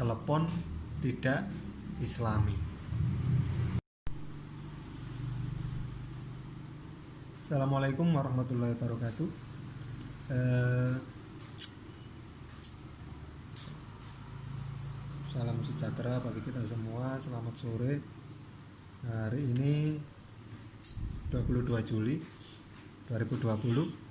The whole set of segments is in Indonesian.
telepon tidak islami. Assalamualaikum warahmatullahi wabarakatuh. Salam sejahtera bagi kita semua. Selamat sore. Hari ini 22 Juli 2020.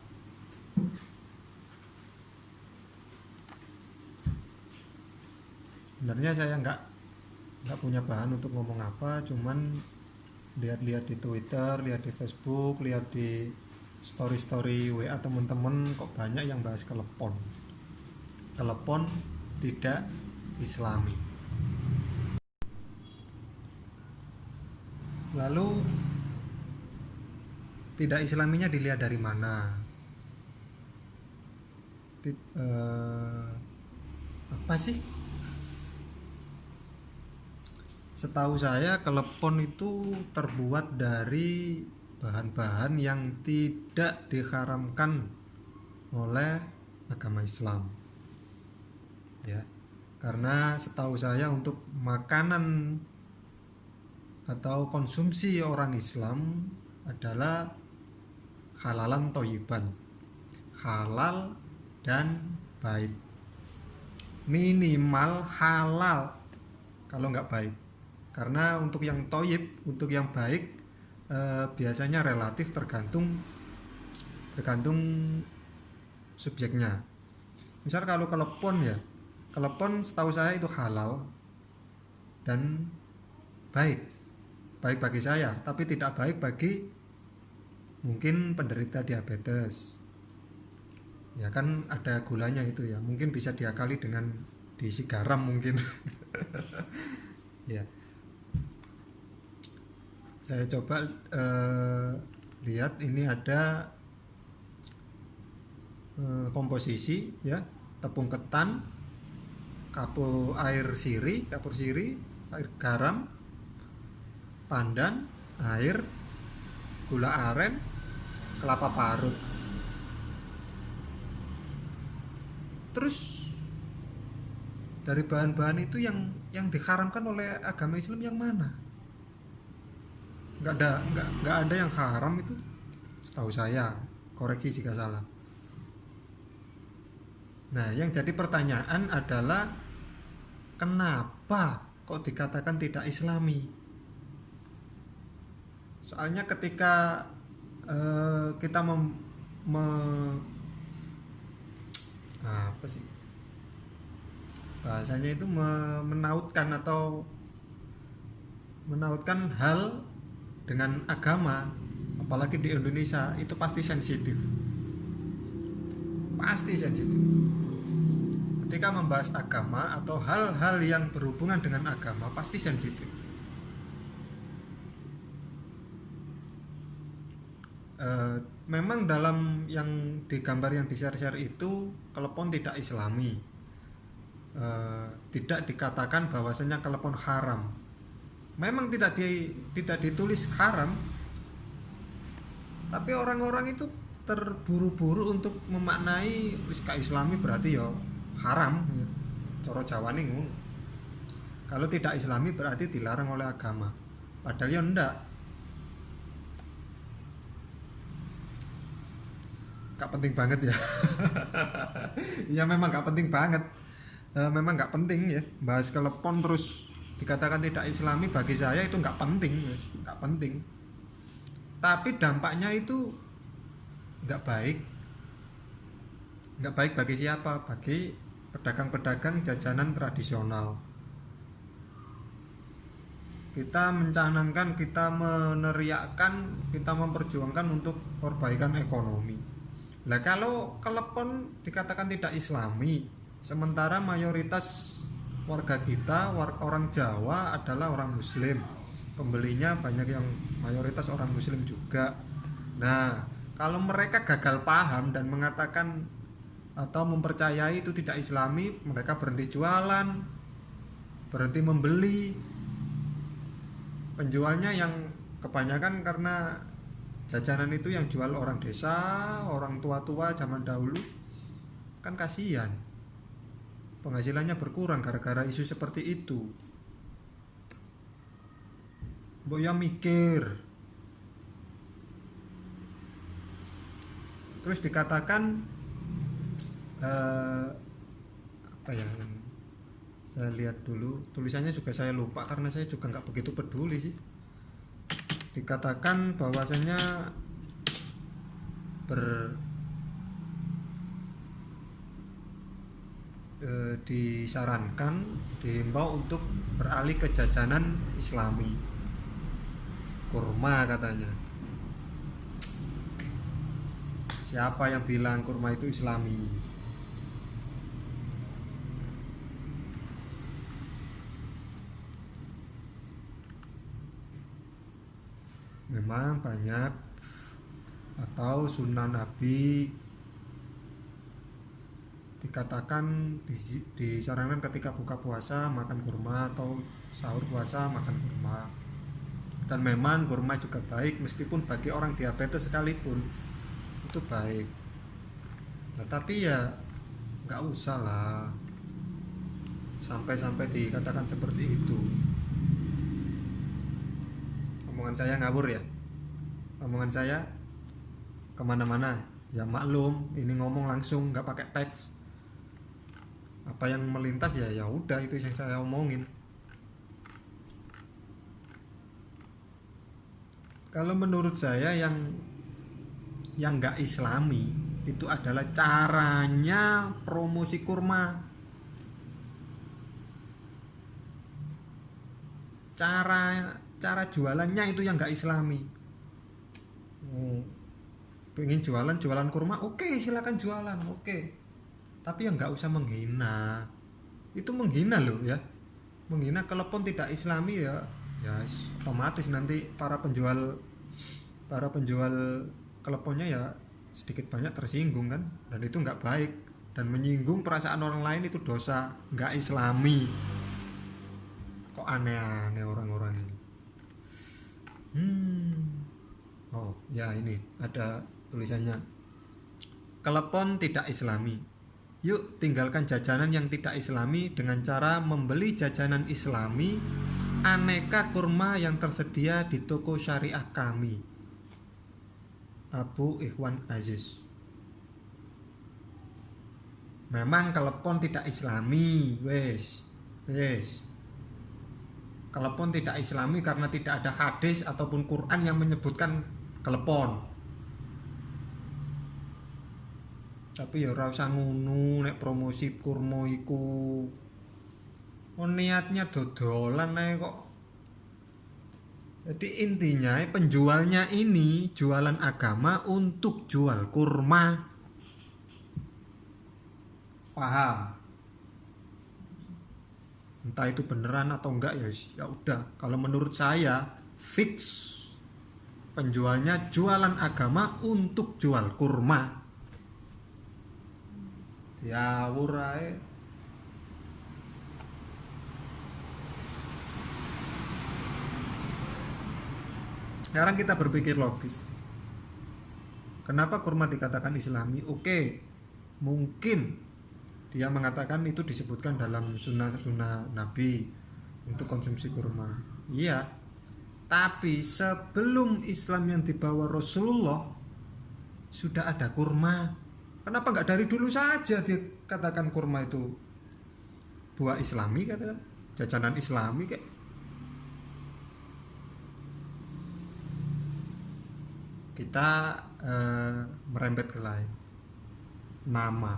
Sebenarnya saya nggak punya bahan untuk ngomong apa, cuman lihat-lihat di Twitter, lihat di Facebook, lihat di story WA teman-teman, kok banyak yang bahas telepon tidak islami. Lalu tidak islaminya dilihat dari mana? Apa sih? Setahu saya telepon itu terbuat dari bahan-bahan yang tidak diharamkan oleh agama Islam. Ya. Karena setahu saya untuk makanan atau konsumsi orang Islam adalah halalan thayyiban, halal dan baik, minimal halal kalau nggak baik. Karena untuk yang thayyib, untuk yang baik biasanya relatif tergantung subjeknya. Misal kalau telepon setahu saya itu halal dan baik bagi saya, tapi tidak baik bagi mungkin penderita diabetes. Ya kan ada gulanya itu ya, mungkin bisa diakali dengan diisi garam mungkin. Ya. Saya coba lihat, ini ada komposisi ya, tepung ketan, kapur siri, air garam, pandan, air, gula aren, kelapa parut. Terus dari bahan-bahan itu yang diharamkan oleh agama Islam yang mana? Nggak ada yang haram itu, setahu saya. Koreksi jika salah. Nah, yang jadi pertanyaan adalah kenapa kok dikatakan tidak islami? Soalnya ketika kita apa sih bahasanya itu, menautkan hal dengan agama, apalagi di Indonesia, itu pasti sensitif. Ketika membahas agama atau hal-hal yang berhubungan dengan agama pasti sensitif. Memang dalam yang digambar, yang di-share itu, telepon tidak islami. Tidak dikatakan bahwasanya telepon haram. Memang tidak ditulis haram, tapi orang-orang itu terburu-buru untuk memaknai ka islami berarti ya haram. Cara Jawane ngono. Kalau tidak islami berarti dilarang oleh agama. Padahal ya ndak. Gak penting banget ya. Ya memang gak penting banget. Memang gak penting ya. Bahas telepon terus dikatakan tidak islami, bagi saya itu nggak penting. Tapi dampaknya itu nggak baik bagi siapa? Bagi pedagang-pedagang jajanan tradisional. Kita mencanangkan, kita meneriakkan, kita memperjuangkan untuk perbaikan ekonomi. Nah, kalau telepon dikatakan tidak islami, sementara mayoritas warga kita, orang Jawa adalah orang Muslim, pembelinya banyak yang mayoritas orang Muslim juga. Nah, kalau mereka gagal paham dan mengatakan atau mempercayai itu tidak islami, mereka berhenti jualan, berhenti membeli. Penjualnya yang kebanyakan karena jajanan itu yang jual orang desa, orang tua-tua zaman dahulu, kan kasihan. penghasilannya berkurang gara-gara isu seperti itu. Mbok ya mikir. Terus dikatakan apa ya, yang saya lihat dulu tulisannya juga saya lupa karena saya juga nggak begitu peduli sih. Dikatakan bahwasanya disarankan, dihimbau untuk beralih ke jajanan Islami, kurma katanya. Siapa yang bilang kurma itu Islami? Memang banyak atau sunnah Nabi dikatakan disarankan ketika buka puasa makan kurma atau sahur puasa makan kurma. Dan memang kurma juga baik meskipun bagi orang diabetes sekalipun itu baik. Nah, tapi ya nggak usah lah sampai dikatakan seperti itu. Omongan saya ngawur ya, omongan saya kemana-mana ya, maklum ini ngomong langsung nggak pakai teks, apa yang melintas ya udah itu yang saya omongin. Kalau menurut saya yang nggak Islami itu adalah caranya promosi kurma, cara jualannya itu yang nggak Islami. Pengen jualan kurma, oke, silakan jualan, oke. Tapi yang nggak usah menghina. Itu menghina loh ya. Menghina kalaupun tidak Islami ya otomatis nanti para penjual keleponnya ya sedikit banyak tersinggung kan, dan itu nggak baik, dan menyinggung perasaan orang lain itu dosa, nggak Islami. Kok aneh-aneh orang-orang ini. Oh ya, ini ada tulisannya, kelepon tidak Islami. Yuk tinggalkan jajanan yang tidak Islami dengan cara membeli jajanan Islami, aneka kurma yang tersedia di toko syariah kami. Abu Ikhwan Aziz. Memang kelepon tidak Islami, wes. Kelepon tidak Islami karena tidak ada hadis ataupun Quran yang menyebutkan kelepon. Tapi ya ora usah ngono nek promosi kurma iku. Niatnya dodolan ae kok. Jadi intinya penjualnya ini jualan agama untuk jual kurma. Paham? Entah itu beneran atau enggak ya udah. Kalau menurut saya fix penjualnya jualan agama untuk jual kurma. Ya wurai. Sekarang kita berpikir logis. Kenapa kurma dikatakan Islami? Oke, mungkin dia mengatakan itu disebutkan dalam sunnah Nabi untuk konsumsi kurma. Iya, tapi sebelum Islam yang dibawa Rasulullah sudah ada kurma. Kenapa nggak dari dulu saja dikatakan kurma itu buah Islami, katakan jajanan Islami kayak. Kita merembet ke lain. Nama.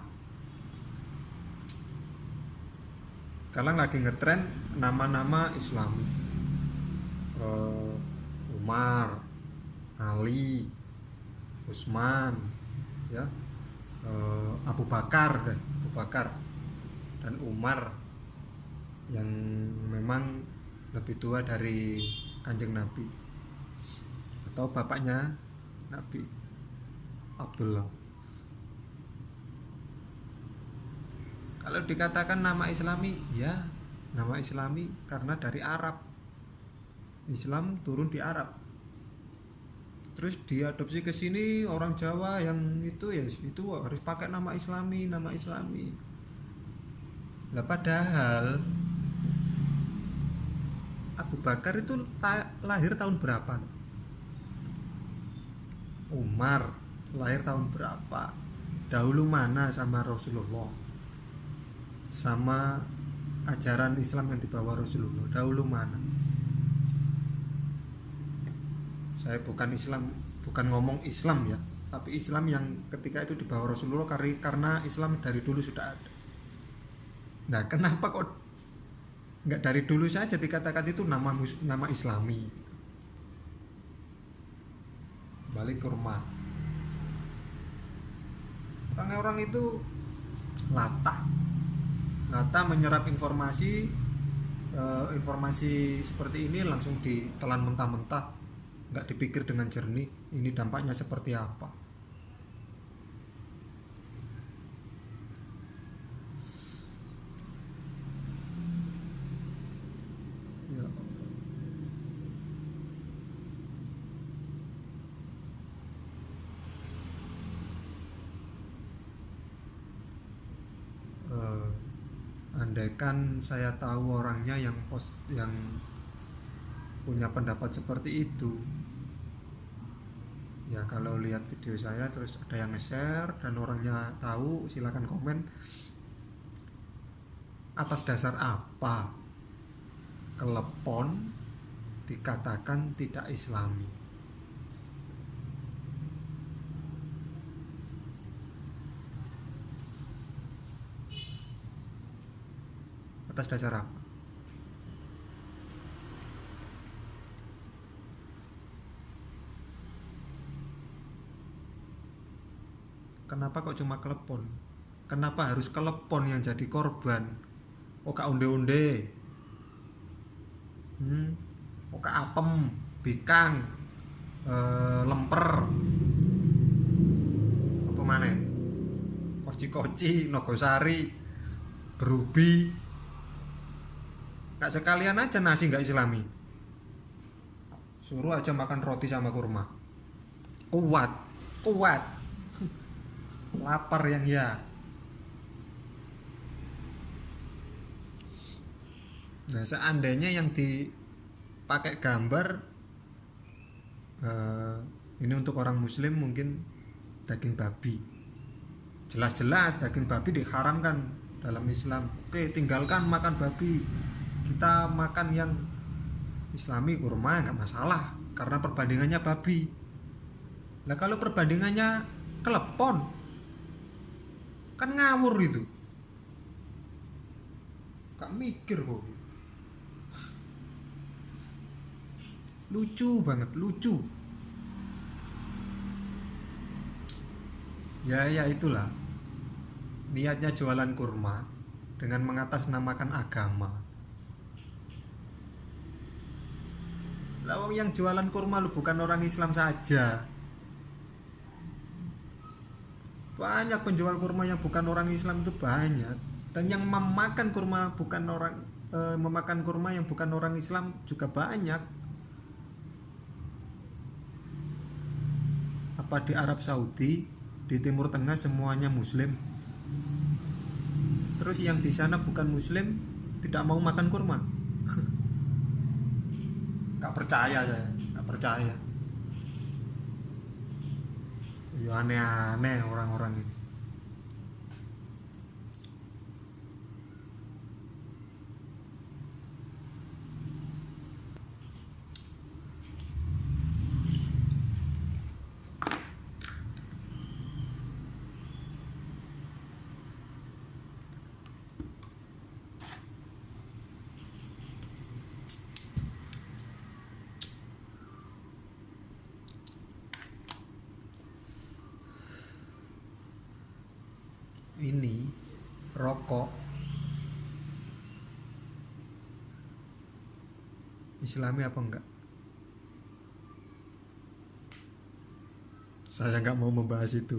Sekarang lagi ngetren nama-nama Islami. Umar, Ali, Utsman, ya, Abu Bakar dan Umar yang memang lebih tua dari Kanjeng Nabi atau bapaknya Nabi, Abdullah. Kalau dikatakan nama Islami, ya nama Islami karena dari Arab. Islam turun di Arab. Terus diadopsi ke sini orang Jawa yang itu ya itu harus pakai nama Islami. Lah padahal Abu Bakar itu lahir tahun berapa? Umar lahir tahun berapa? Dahulu mana sama Rasulullah? Sama ajaran Islam yang dibawa Rasulullah, dahulu mana? Saya bukan Islam, bukan ngomong Islam ya, tapi Islam yang ketika itu dibawa Rasulullah, karena Islam dari dulu sudah ada. Nah, kenapa kok nggak dari dulu saja dikatakan itu nama Islami? Balik ke rumah. Orang-orang itu latah menyerap informasi seperti ini langsung ditelan mentah-mentah, nggak dipikir dengan jernih ini dampaknya seperti apa. Ya, andaikan saya tahu orangnya yang punya pendapat seperti itu, ya kalau lihat video saya terus ada yang nge-share dan orangnya tahu, silakan komen atas dasar apa kelepon dikatakan tidak Islami. Atas dasar apa? Kenapa kok cuma kelepon? Kenapa harus kelepon yang jadi korban? Oh kak onde-onde, oh kak apem, bikang, lemper, apa mana? Koci-koci, nogosari, berubi. Gak sekalian aja nasi gak Islami. Suruh aja makan roti sama kurma. Kuat. Lapar yang ya. Nah, seandainya yang dipakai gambar ini untuk orang muslim mungkin daging babi. Jelas-jelas daging babi diharamkan dalam Islam. Oke, tinggalkan makan babi. Kita makan yang Islami, kurma, nggak masalah karena perbandingannya babi. Nah, kalau perbandingannya kelepon kan ngawur itu. Gak mikir kok. Lucu banget, lucu. Ya itulah. Niatnya jualan kurma dengan mengatasnamakan agama. Lah yang jualan kurma lu bukan orang Islam saja. Banyak penjual kurma yang bukan orang Islam itu banyak, dan yang memakan kurma yang bukan orang Islam juga banyak. Apa di Arab Saudi, di Timur Tengah semuanya Muslim? Terus yang di sana bukan Muslim tidak mau makan kurma? Gak percaya saya, gak percaya. Ya aneh-aneh orang-orang ini. Ini rokok Islami apa enggak? Saya nggak mau membahas itu.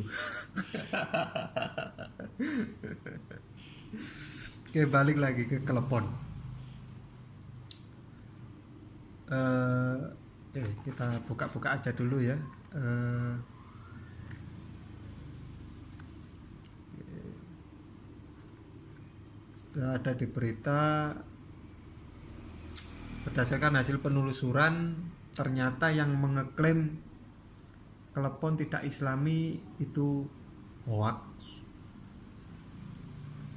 Oke, balik lagi ke telepon. Kita buka-buka aja dulu ya. ada di berita, berdasarkan hasil penelusuran ternyata yang mengeklaim klepon tidak islami itu hoax.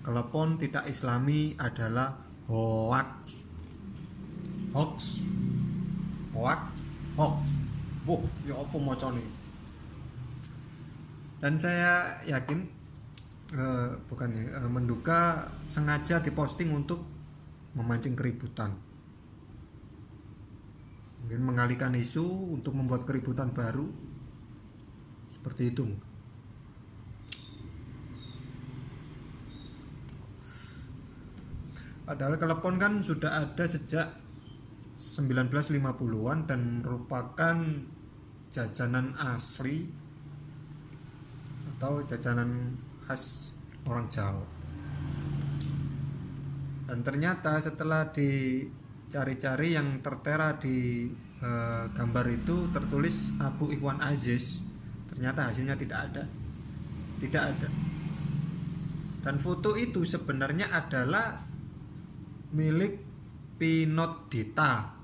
Klepon tidak islami adalah hoax. Hoax. Hoax. Hoax. Buh, ya apa macane? Dan saya yakin menduga sengaja diposting untuk memancing keributan, mungkin mengalihkan isu untuk membuat keributan baru, seperti itu. Padahal klepon kan sudah ada sejak 1950-an dan merupakan jajanan asli atau jajanan khas orang Jawa. Dan ternyata setelah dicari-cari yang tertera di gambar itu tertulis Abu Ikhwan Aziz, ternyata hasilnya tidak ada. Dan foto itu sebenarnya adalah milik Pinot Dita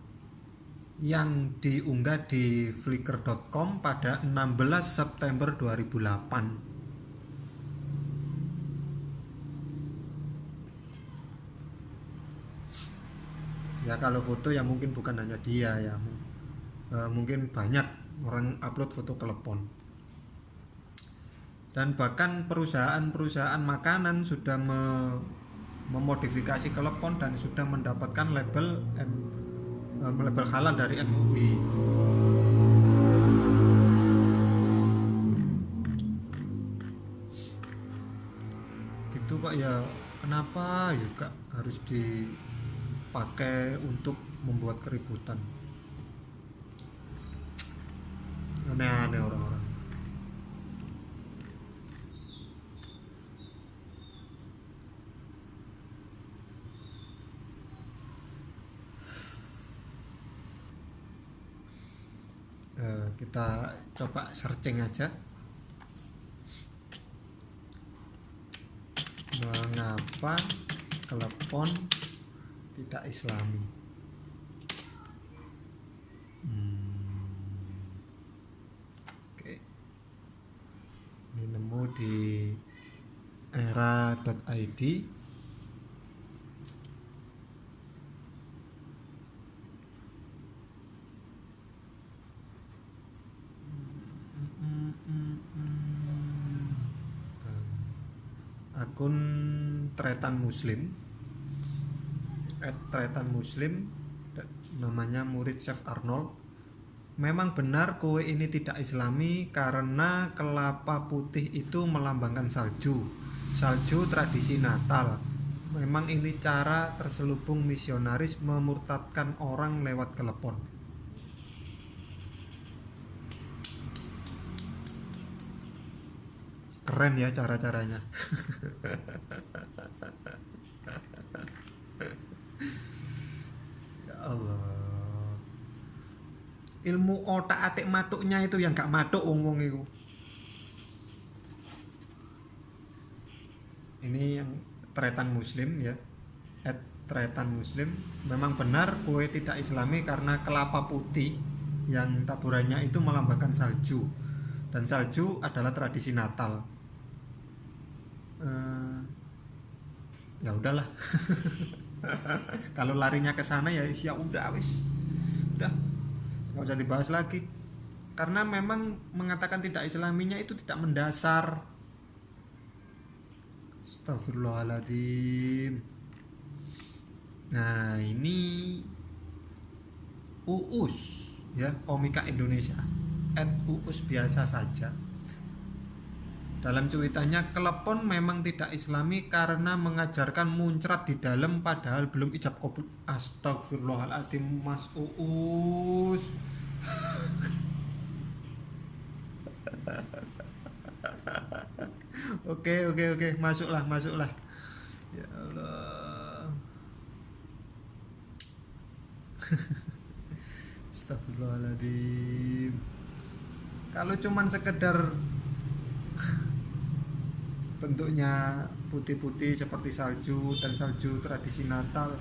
yang diunggah di flickr.com pada 16 September 2008. Ya kalau foto ya mungkin bukan hanya dia ya, mungkin banyak orang upload foto klepon. Dan bahkan perusahaan-perusahaan makanan sudah memodifikasi klepon dan sudah mendapatkan label halal dari MUI. Gitu kok ya, kenapa juga harus dipakai untuk membuat keributan? Aneh-aneh orang-orang. Kita coba searching aja, mengapa klepon tidak islami. Oke. Ini nemu di era.id. Akun Tretan Muslim, @tretan muslim, namanya murid Chef Arnold. Memang benar kue ini tidak islami karena kelapa putih itu melambangkan salju tradisi Natal. Memang ini cara terselubung misionaris memurtadkan orang lewat klepon. Keren ya cara-caranya. Ya Allah. Ilmu otak atik matuknya itu yang gak matuk wong-wong itu. Ini yang Tretan Muslim ya. @tretan muslim. Memang benar kue tidak islami karena kelapa putih yang taburannya itu melambangkan salju. Dan salju adalah tradisi Natal. Ya udahlah. Kalau larinya ke sana ya udah wis. Udah. Enggak usah dibahas lagi. Karena memang mengatakan tidak islaminya itu tidak mendasar. Astagfirullahaladzim. Nah, ini Uus ya, komika Indonesia. @uus biasa saja. Dalam cuitannya, klepon memang tidak islami karena mengajarkan muncrat di dalam padahal belum ijab qabul. Astagfirullahaladzim, Mas Uus. Oke, masuklah. Ya Allah. Astagfirullahaladzim. Kalau cuman sekedar bentuknya putih-putih seperti salju dan salju tradisi Natal.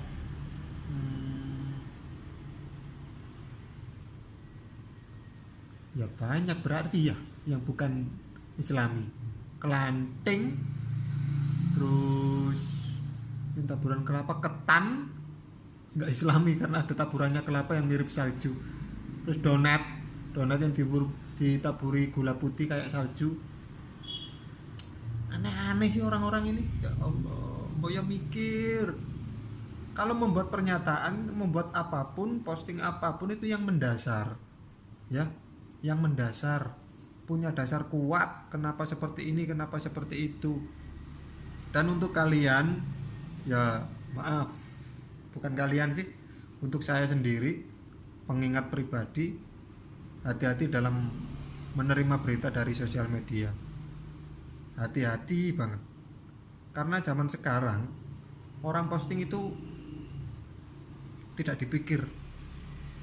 Ya banyak berarti ya yang bukan Islami. Kelanting, terus yang taburan kelapa, ketan nggak Islami karena ada taburannya kelapa yang mirip salju. Terus donat yang ditaburi gula putih kayak salju. Aneh-aneh sih orang-orang ini, ya Allah. Boya mikir, kalau membuat pernyataan, membuat apapun, posting apapun itu yang mendasar, ya, yang mendasar, punya dasar kuat. Kenapa seperti ini, kenapa seperti itu. Dan untuk kalian, ya maaf, bukan kalian sih, untuk saya sendiri, pengingat pribadi, hati-hati dalam menerima berita dari sosial media. Hati-hati banget. Karena zaman sekarang orang posting itu tidak dipikir.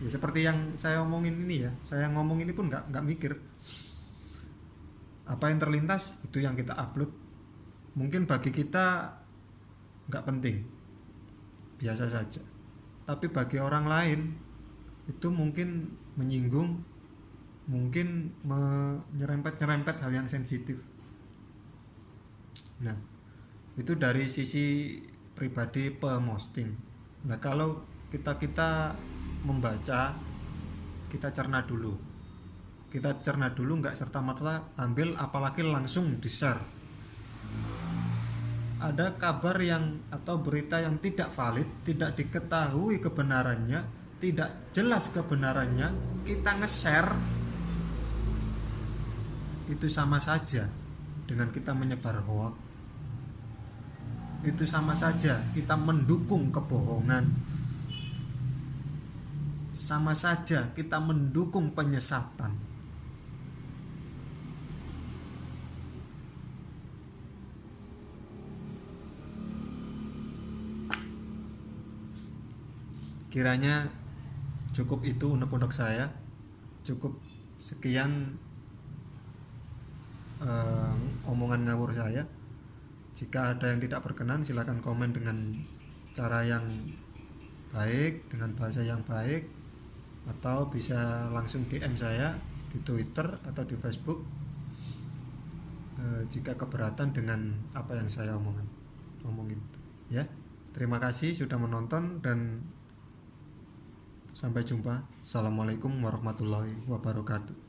Ya seperti yang saya omongin ini ya, saya ngomong ini pun nggak mikir. Apa yang terlintas itu yang kita upload. Mungkin bagi kita nggak penting, biasa saja. Tapi bagi orang lain itu mungkin menyinggung, mungkin menyerempet hal yang sensitif. Nah, itu dari sisi pribadi pemosting. Nah, kalau kita membaca, kita cerna dulu. Nggak serta-merta ambil, apalagi langsung di-share. Ada kabar yang atau berita yang tidak valid, tidak diketahui kebenarannya, tidak jelas kebenarannya, kita nge-share, itu sama saja dengan kita menyebar hoax. Itu sama saja kita mendukung kebohongan, sama saja kita mendukung penyesatan. Kiranya cukup itu unek-unek saya, cukup sekian omongan ngawur saya. Jika ada yang tidak berkenan, silakan komen dengan cara yang baik, dengan bahasa yang baik, atau bisa langsung DM saya di Twitter atau di Facebook jika keberatan dengan apa yang saya omongin. Ya, terima kasih sudah menonton dan sampai jumpa. Assalamualaikum warahmatullahi wabarakatuh.